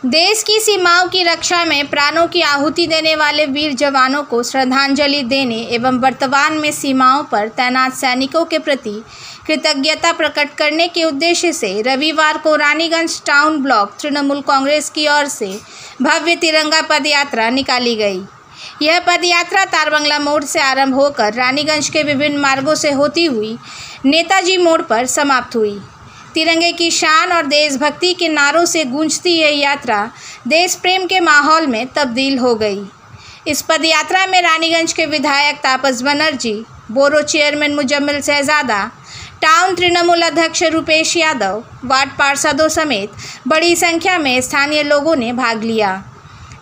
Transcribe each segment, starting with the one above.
देश की सीमाओं की रक्षा में प्राणों की आहुति देने वाले वीर जवानों को श्रद्धांजलि देने एवं वर्तमान में सीमाओं पर तैनात सैनिकों के प्रति कृतज्ञता प्रकट करने के उद्देश्य से रविवार को रानीगंज टाउन ब्लॉक तृणमूल कांग्रेस की ओर से भव्य तिरंगा पदयात्रा निकाली गई। यह पदयात्रा तारबंगला मोड़ से आरंभ होकर रानीगंज के विभिन्न मार्गों से होती हुई नेताजी मोड़ पर समाप्त हुई। तिरंगे की शान और देशभक्ति के नारों से गूंजती यह यात्रा देश प्रेम के माहौल में तब्दील हो गई। इस पदयात्रा में रानीगंज के विधायक तापस बनर्जी, बोरो चेयरमैन मुजम्मिल शहजादा, टाउन तृणमूल अध्यक्ष रुपेश यादव, वार्ड पार्षदों समेत बड़ी संख्या में स्थानीय लोगों ने भाग लिया।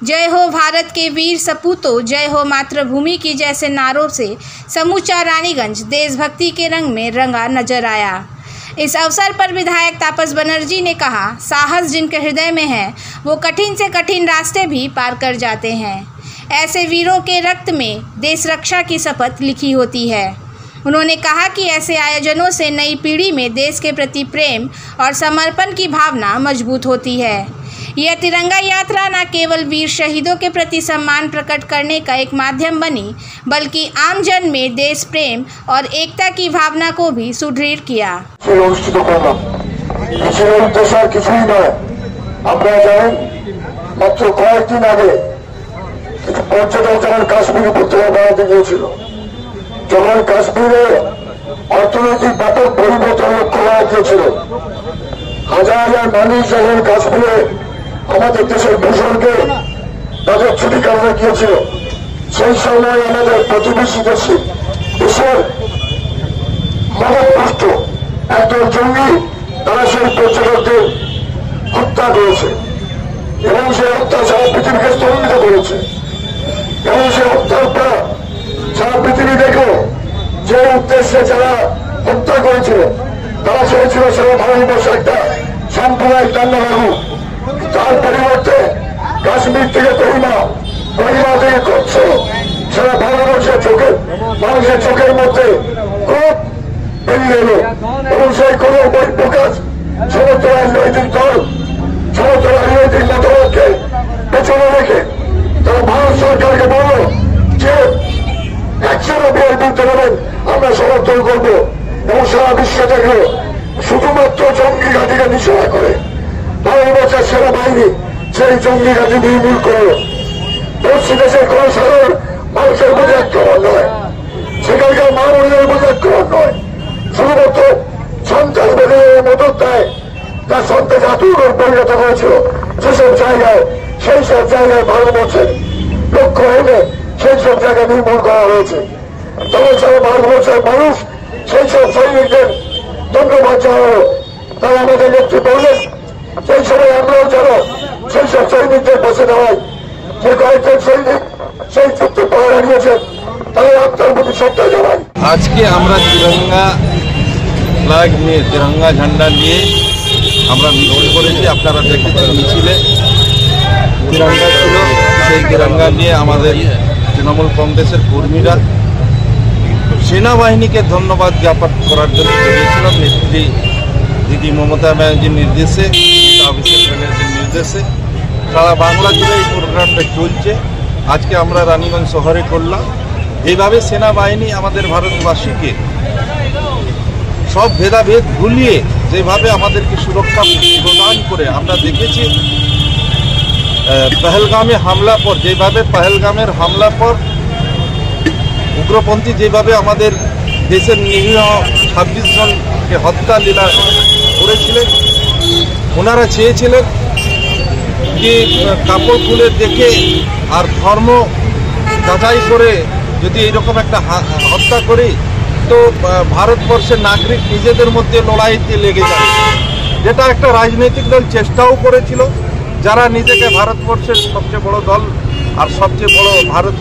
जय हो भारत के वीर सपूतों, जय हो मातृभूमि की जैसे नारों से समूचा रानीगंज देशभक्ति के रंग में रंगा नजर आया। इस अवसर पर विधायक तापस बनर्जी ने कहा, साहस जिनके हृदय में है वो कठिन से कठिन रास्ते भी पार कर जाते हैं। ऐसे वीरों के रक्त में देश रक्षा की शपथ लिखी होती है। उन्होंने कहा कि ऐसे आयोजनों से नई पीढ़ी में देश के प्रति प्रेम और समर्पण की भावना मजबूत होती है। यह तिरंगा यात्रा न केवल वीर शहीदों के प्रति सम्मान प्रकट करने का एक माध्यम बनी, बल्कि आमजन में देश प्रेम और एकता की भावना को भी सुदृढ़ किया। যখন কাশ্মীরে অর্থনৈতিক ব্যাপক পরিবর্তন লক্ষ্য করা গিয়েছিল, হাজার হাজার মানুষ যখন কাশ্মীরে আমাদের দেশের ভূষণকে তাদের ছুটি কাটাতে গিয়েছিল, সেই সময় আমাদের প্রতিবেশী দেশের মদতপুষ্ট একজন জঙ্গি তারা সেই পর্যটকদের হত্যা করেছে এবং সেই হত্যা সারা পৃথিবীকে স্তম্ভিত করেছে। এবং সেই হত্যার পর সারা পৃথিবী দেখো যে উদ্দেশ্যে যারা হত্যা করেছিল তারা চেয়েছিল সারা ভারতবর্ষে একটা সাম্প্রদায়িক দাঙ্গা লাগুক। তার পরিবর্তে কাশ্মীর থেকে কহিমা থেকে করছে সারা ভারতবর্ষের মানুষের চোখের মধ্যে ক্রোধ বেরিয়ে এলো এবং সেই কোনো বহিঃপ্রকাশ সমস্ত রাজনৈতিক দল সমস্ত রাজনৈতিক মতবাদকে পেছনে রেখে তারা ভারত সরকারকে বলল যে একশোটা বিয়ের বিরুদ্ধে নেবেন আমরা সমর্থন করবো এবং সারা বিশ্ব দেখলো শুধুমাত্র জঙ্গি ঘাঁটিকে নিষেধ করে ভারতবর্ষের সেনাবাহিনী সেই জঙ্গি ঘাঁটি নির্মূল করল। পশ্চিম দেশের কোন সাধারণ মানুষের বোঝা আক্রমণ নয়, সেখানকার মা বোনদের বোঝা আক্রমণ নয়, শুধুমাত্র সন্ত্রাসবাদীদের মদত দেয় তার সন্ত্রাস আতঙ্কের পরিণত করেছিল যেসব জায়গায়, সেই সব জায়গায় ভারতবর্ষের লক্ষ্য এনে সেই সব জায়গা নির্মূল করা হয়েছে। তখন সারা ভারতবর্ষের মানুষ সেই সব সৈনিকদের ধন্যবাদ জানালো। তারা আমাদের নেতৃত্ব বললেন সেই সময় আমরাও যেন সেই সব সৈনিকদের পাশে দাঁড়াই। যে কয়েকজন সৈনিক সেই যুদ্ধে পাহাড় হারিয়েছেন তাদের আত্মার প্রতি শ্রদ্ধা জানাই। আজকে আমরা তিরঙ্গা ফ্ল্যাগ নিয়ে, তিরঙ্গা ঝান্ডা নিয়ে আমরা মিছিল করেছি। আপনারা দেখেছেন মিছিলে তিরঙ্গা ছিল, সেই তিরঙ্গা নিয়ে আমাদের তৃণমূল কংগ্রেসের কর্মীরা সেনাবাহিনীকে ধন্যবাদ জ্ঞাপন করার জন্য বেরিয়েছিলাম। নেত্রী দিদি মমতা ব্যানার্জির নির্দেশে, অভিষেক ব্যানার্জির নির্দেশে সারা বাংলা জুড়ে এই প্রোগ্রামটা চলছে। আজকে আমরা রানীগঞ্জ শহরে করলাম। এইভাবে সেনাবাহিনী আমাদের ভারতবাসীকে সব ভেদাভেদ ভুলিয়ে যেভাবে আমাদেরকে সুরক্ষা প্রদান করে, আমরা দেখেছি পহেলগামে হামলা পর যেভাবে পহেলগামের হামলা পর উগ্রপন্থী যেভাবে আমাদের দেশের নিরীহ 26 জনকে হত্যা লীলা করেছিলেন, ওনারা চেয়েছিলেন যে কাপড় খুলে দেখে আর ধর্ম যাচাই করে যদি এইরকম একটা হত্যা করি তো ভারতবর্ষের নাগরিক নিজেদের মধ্যে লড়াইতে লেগে যাবে, যেটা একটা রাজনৈতিক দল চেষ্টাও করেছিল, যারা নিজেকে ভারতবর্ষের সবচেয়ে বড় দল আর সবচেয়ে বড় ভারত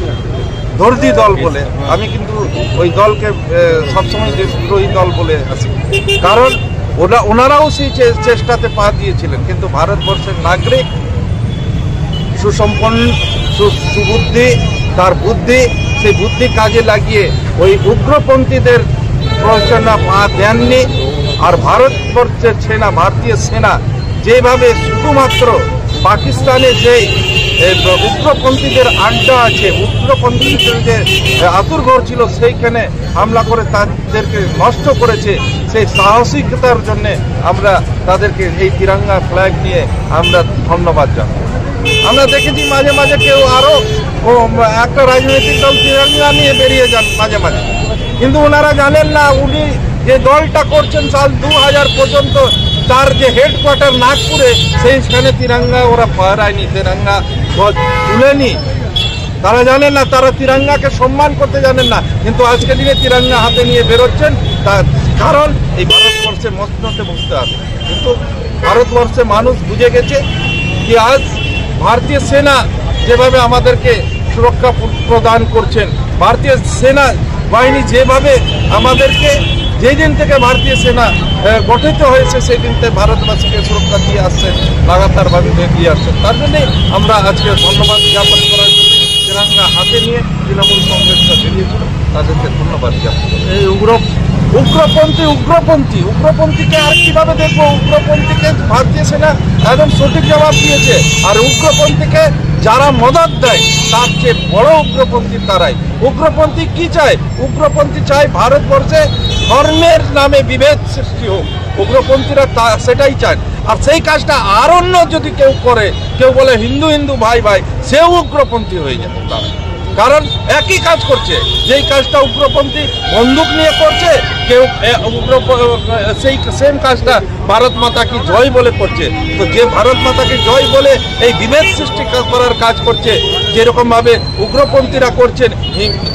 দর্জি দল বলে। আমি কিন্তু ওই দলকে সবসময় দেশদ্রোহী দল বলে আসি, কারণ ওনারাও সেই চেষ্টাতে পা দিয়েছিলেন। কিন্তু ভারতবর্ষের নাগরিক সুসম্পন্ন সুবুদ্ধি, তার বুদ্ধি, সেই বুদ্ধি কাজে লাগিয়ে ওই উগ্রপন্থীদের প্ররোচনা পা দেননি। আর ভারতবর্ষের সেনা, ভারতীয় সেনা যেভাবে শুধুমাত্র পাকিস্তানে যে উগ্রপন্থীদের আড্ডা আছে, উগ্রপন্থীদের যে আতুরঘর ছিল, সেইখানে হামলা করে তাদেরকে নষ্ট করেছে। সেই সাহসিকতার জন্য আমরা তাদেরকে এই তিরঙ্গা ফ্ল্যাগ নিয়ে আমরা ধন্যবাদ জানাই। আমরা দেখেছি মাঝে মাঝে কেউ আরো একটা রাজনৈতিক দল তিরঙ্গা নিয়ে বেরিয়ে যান মাঝে মাঝে, কিন্তু ওনারা জানেন না উনি যে দলটা করছেন সাল 2000 পর্যন্ত তার যে হেডকোয়ার্টার নাগপুরে, সেইখানে তিরঙ্গা ওরা ফহরায়নি, তিরঙ্গা তুলেনি। তারা জানেন না, তারা তিরঙ্গাকে সম্মান করতে জানেন না, কিন্তু আজকে দিনে তিরঙ্গা হাতে নিয়ে বেরোচ্ছেন। তার কারণ এই ভারতবর্ষে মসনদে বসতে হবে, কিন্তু ভারতবর্ষে মানুষ বুঝে গেছে যে আজ ভারতীয় সেনা যেভাবে আমাদেরকে সুরক্ষা প্রদান করছেন, ভারতীয় সেনা বাহিনী যেভাবে আমাদেরকে যেদিন থেকে ভারতীয় সেনা গঠিত হয়েছে সেই দিন থেকে ভারতবাসীকে সুরক্ষা দিয়ে আসছেন, লাগাতারভাবে দিয়ে আসছেন। তার জন্যে আমরা আজকে ধন্যবাদ জ্ঞাপন করার জন্য তিরঙ্গা হাতে নিয়ে তৃণমূল কংগ্রেসরা বেরিয়েছিল, তাদেরকে ধন্যবাদ জ্ঞাপন করি। এই উগ্রপন্থীকে আর কিভাবে দেখবো? উগ্রপন্থীকে ভারতীয় সেনা একদম সঠিক জবাব দিয়েছে। আর উগ্রপন্থীকে যারা মদত দেয় তার চেয়ে বড় উগ্রপন্থী তারাই। উগ্রপন্থী কি চায়? উগ্রপন্থী চায় ভারতবর্ষে ধর্মের নামে বিভেদ সৃষ্টি হোক। উগ্রপন্থীরা সেটাই চায়। আর সেই কাজটা আর অন্য যদি কেউ করে, কেউ বলে হিন্দু হিন্দু ভাই ভাই, সেও উগ্রপন্থী হয়ে যাবে তারা। কারণ একই কাজ করছে, যেই কাজটা উগ্রপন্থী বন্দুক নিয়ে করছে, কেউ সেই সেম কাজটা ভারত মাতা কি জয় বলে করছে। তো যে ভারত মাতাকে জয় বলে এই বিভেদ সৃষ্টি করার কাজ করছে, যেরকমভাবে উগ্রপন্থীরা করছেন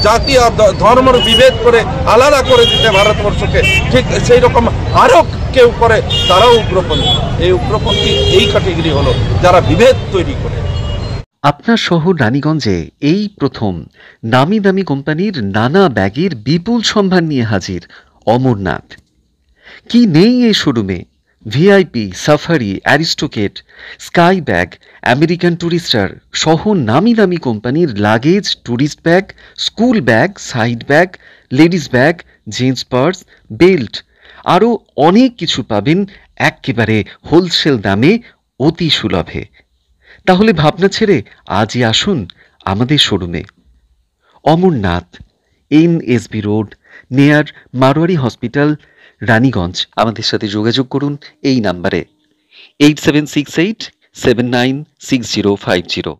জাতি আর ধর্মের বিভেদ করে আলাদা করে দিতে ভারতবর্ষকে, ঠিক সেই রকম আরও কেউ করে, তারাও উগ্রপন্থী। এই উগ্রপন্থী এই ক্যাটেগরি হলো যারা বিভেদ তৈরি করে। আপনার শহর রানীগঞ্জে এই প্রথম নামি দামি কোম্পানির নানা ব্যাগের বিপুল সম্ভার নিয়ে হাজির অমরনাথ। কি নেই এই শোরুমে? VIP, Safari, Aristocrat, Sky bag, American Tourister সহ নামি দামি কোম্পানির luggage, tourist bag, school bag, side bag, ladies bag, gents purse, belt, আরও অনেক কিছু পাবেন একেবারে হোলসেল দামে, অতি সুলভে। তাহলে ভাবনা ছেড়ে আজই আসুন আমাদের শোরুমে। অমরনাথ, NSB রোড, নেয়ার মারোয়ারি হসপিটাল, রানীগঞ্জ। আমাদের সাথে যোগাযোগ করুন এই নাম্বারে 8768796050।